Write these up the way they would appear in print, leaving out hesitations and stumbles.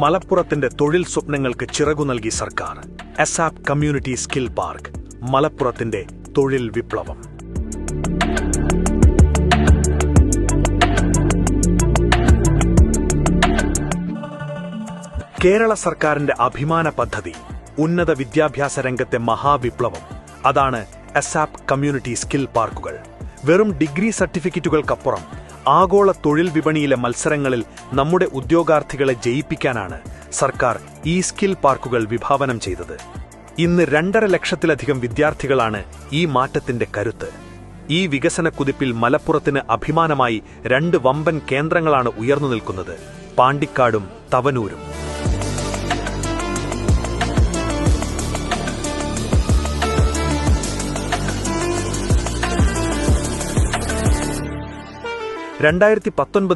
മലപ്പുറത്തിന്റെ തൊഴിൽ സ്വപ്നങ്ങൾക്ക് ചിറകു നൽകി സർക്കാർ. അസാപ് കമ്മ്യൂണിറ്റി സ്കിൽ പാർക്ക്, മലപ്പുറത്തിന്റെ തൊഴിൽ വിപ്ലവം. കേരള സർക്കാരിന്റെ അഭിമാന പദ്ധതി, ഉന്നത വിദ്യാഭ്യാസ രംഗത്തെ മഹാവിപ്ലവം. അതാണ് അസാപ് കമ്മ്യൂണിറ്റി സ്കിൽ പാർക്കുകൾ. വെറും ഡിഗ്രി സർട്ടിഫിക്കറ്റുകൾക്കപ്പുറം ആഗോള തൊഴിൽ വിപണിയിലെ മത്സരങ്ങളിൽ നമ്മുടെ ഉദ്യോഗാർത്ഥികളെ ജയിപ്പിക്കാനാണ് സർക്കാർ ഈ സ്കിൽ പാർക്കുകൾ വിഭാവനം ചെയ്തത്. ഇന്ന് 2.5 ലക്ഷത്തിലധികം വിദ്യാർത്ഥികളാണ് ഈ മാറ്റത്തിന്റെ കരുത്ത്. ഈ വികസന കുതിപ്പിൽ മലപ്പുറത്തിന് അഭിമാനമായി 2 വമ്പൻ കേന്ദ്രങ്ങളാണ് ഉയർന്നു നിൽക്കുന്നത്: പാണ്ടിക്കാടും തവനൂരും.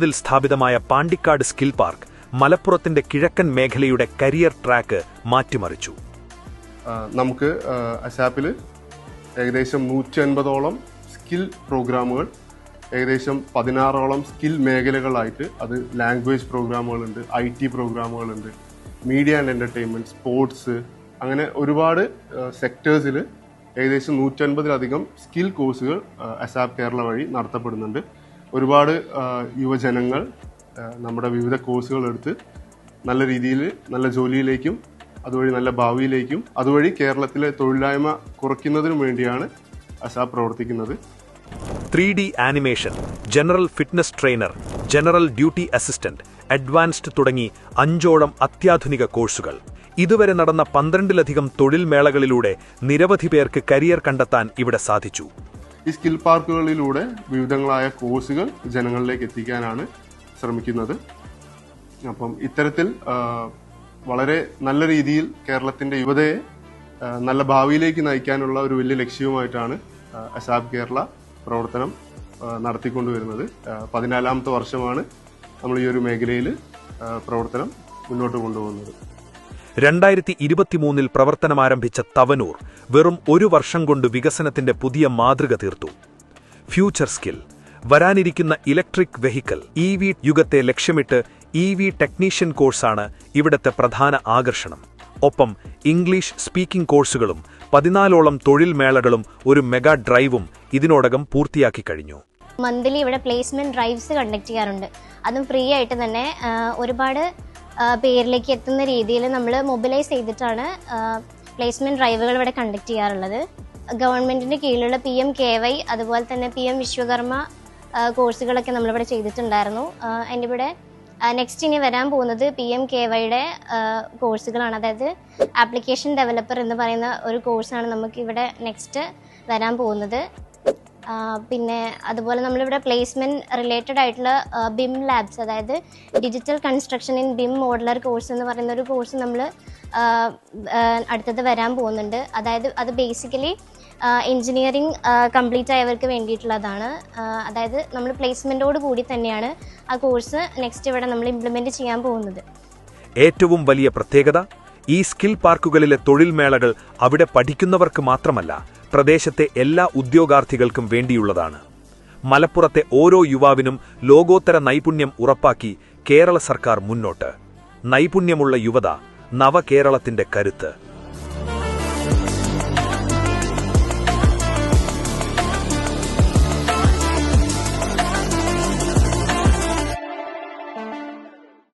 ൽ സ്ഥാപിതമായ പാണ്ടിക്കാട് സ്കിൽ പാർക്ക് മലപ്പുറത്തിന്റെ കിഴക്കൻ മേഖലയുടെ കരിയർ ട്രാക്ക് മാറ്റിമറിച്ചു. നമുക്ക് അസാപ്പിൽ ഏകദേശം 150ഓളം സ്കിൽ പ്രോഗ്രാമുകൾ, ഏകദേശം 16ഓളം സ്കിൽ മേഖലകളായിട്ട്, അത് ലാംഗ്വേജ് പ്രോഗ്രാമുകളുണ്ട്, IT പ്രോഗ്രാമുകളുണ്ട്, മീഡിയ ആൻഡ് എന്റർടൈൻമെന്റ്, സ്പോർട്സ്, അങ്ങനെ ഒരുപാട് സെക്ടേഴ്സിൽ ഏകദേശം 150ലധികം സ്കിൽ കോഴ്സുകൾ അസാപ്പ് കേരള വഴി നടത്തപ്പെടുന്നുണ്ട്. ഒരുപാട് യുവജനങ്ങൾ നമ്മുടെ വിവിധ കോഴ്സുകൾ എടുത്ത് നല്ല രീതിയിൽ നല്ല ജോലിയിലേക്കും അതുവഴി നല്ല ഭാവിയിലേക്കും അതുവഴി കേരളത്തിലെ തൊഴിലില്ലായ്മ കുറയ്ക്കുന്നതിനും വേണ്ടിയാണ് അസാപ്പ് പ്രവർത്തിക്കുന്നത്. 3D animation, general fitness trainer, general duty assistant, advanced തുടങ്ങി 5ഓളം അത്യാധുനിക കോഴ്സുകൾ. ഇതുവരെ നടന്ന 12ലധികം തൊഴിൽ മേളകളിലൂടെ നിരവധി പേർക്ക് കരിയർ കണ്ടെത്താൻ ഇവിടെ സാധിച്ചു. ഈ സ്കിൽ പാർക്കുകളിലൂടെ വിവിധങ്ങളായ കോഴ്സുകൾ ജനങ്ങളിലേക്ക് എത്തിക്കാനാണ് ശ്രമിക്കുന്നത്. അപ്പം ഇത്തരത്തിൽ വളരെ നല്ല രീതിയിൽ കേരളത്തിന്റെ യുവതയെ നല്ല ഭാവിയിലേക്ക് നയിക്കാനുള്ള ഒരു വലിയ ലക്ഷ്യവുമായിട്ടാണ് അസാപ് കേരള പ്രവർത്തനം നടത്തിക്കൊണ്ടുവരുന്നത്. 14ാമത്തെ വർഷമാണ് നമ്മൾ ഈ ഒരു മേഖലയിൽ പ്രവർത്തനം മുന്നോട്ട് കൊണ്ടുപോകുന്നത്. 2023 പ്രവർത്തനമാരംഭിച്ച തവനൂർ വെറും 1 വർഷം കൊണ്ട് വികസനത്തിന്റെ പുതിയ മാതൃക തീർത്തു. ഫ്യൂച്ചർ സ്കിൽ, വരാനിരിക്കുന്ന ഇലക്ട്രിക് വെഹിക്കിൾ EV യുഗത്തെ ലക്ഷ്യമിട്ട് EV ടെക്നീഷ്യൻ കോഴ്സാണ് ഇവിടത്തെ പ്രധാന ആകർഷണം. ഒപ്പം ഇംഗ്ലീഷ് സ്പീക്കിംഗ് കോഴ്സുകളും 14ഓളം തൊഴിൽ മേളകളും ഒരു മെഗാ ഡ്രൈവും ഇതിനോടകം പൂർത്തിയാക്കി കഴിഞ്ഞു. മന്ത്ലി ഇവിടെ പ്ലേസ്മെന്റ് ഡ്രൈവ്സ് കണ്ടക്ട് ചെയ്യാറുണ്ട്. അതും ഫ്രീ ആയിട്ട് തന്നെ ഒരുപാട് പേരിലേക്ക് എത്തുന്ന രീതിയിൽ നമ്മൾ മൊബിലൈസ് ചെയ്തിട്ടാണ് പ്ലേസ്മെന്റ് ഡ്രൈവുകൾ ഇവിടെ കണ്ടക്ട് ചെയ്യാറുള്ളത്. ഗവൺമെന്റിന്റെ കീഴിലുള്ള PMKY അതുപോലെ തന്നെ PM വിശ്വകർമ്മ കോഴ്സുകളൊക്കെ നമ്മളിവിടെ ചെയ്തിട്ടുണ്ടായിരുന്നു. എൻ്റെ ഇവിടെ നെക്സ്റ്റ് ഇനി വരാൻ പോകുന്നത് PMKYയുടെ കോഴ്സുകളാണ്. അതായത് ആപ്ലിക്കേഷൻ ഡെവലപ്പർ എന്ന് പറയുന്ന ഒരു കോഴ്സാണ് നമുക്ക് ഇവിടെ നെക്സ്റ്റ് വരാൻ പോകുന്നത്. പിന്നെ അതുപോലെ നമ്മളിവിടെ പ്ലേസ്മെന്റ് റിലേറ്റഡ് ആയിട്ടുള്ള BIM ലാബ്സ്, അതായത് digital construction in BIM modeller course എന്ന് പറയുന്ന ഒരു കോഴ്സ് നമ്മൾ അടുത്തത് വരാൻ പോകുന്നുണ്ട്. അതായത് അത് ബേസിക്കലി എഞ്ചിനീയറിംഗ് കംപ്ലീറ്റ് ആയവർക്ക് വേണ്ടിയിട്ടുള്ളതാണ്. അതായത് നമ്മൾ പ്ലേസ്മെന്റോട് കൂടി തന്നെയാണ് ആ കോഴ്സ് നെക്സ്റ്റ് ഇവിടെ നമ്മൾ ഇംപ്ലിമെന്റ് ചെയ്യാൻ പോകുന്നത്. ഏറ്റവും വലിയ പ്രത്യേകത, ഈ സ്കിൽ പാർക്കുകളിലെ തൊഴിൽ മേളകൾ അവിടെ പഠിക്കുന്നവർക്ക് മാത്രമല്ല, പ്രദേശത്തെ എല്ലാ ഉദ്യോഗാർത്ഥികൾക്കും വേണ്ടിയുള്ളതാണ്. മലപ്പുറത്തെ ഓരോ യുവാവിനും ലോകോത്തര നൈപുണ്യം ഉറപ്പാക്കി കേരള സർക്കാർ മുന്നോട്ട്. നൈപുണ്യമുള്ള യുവത, നവകേരളത്തിന്റെ കരുത്ത്.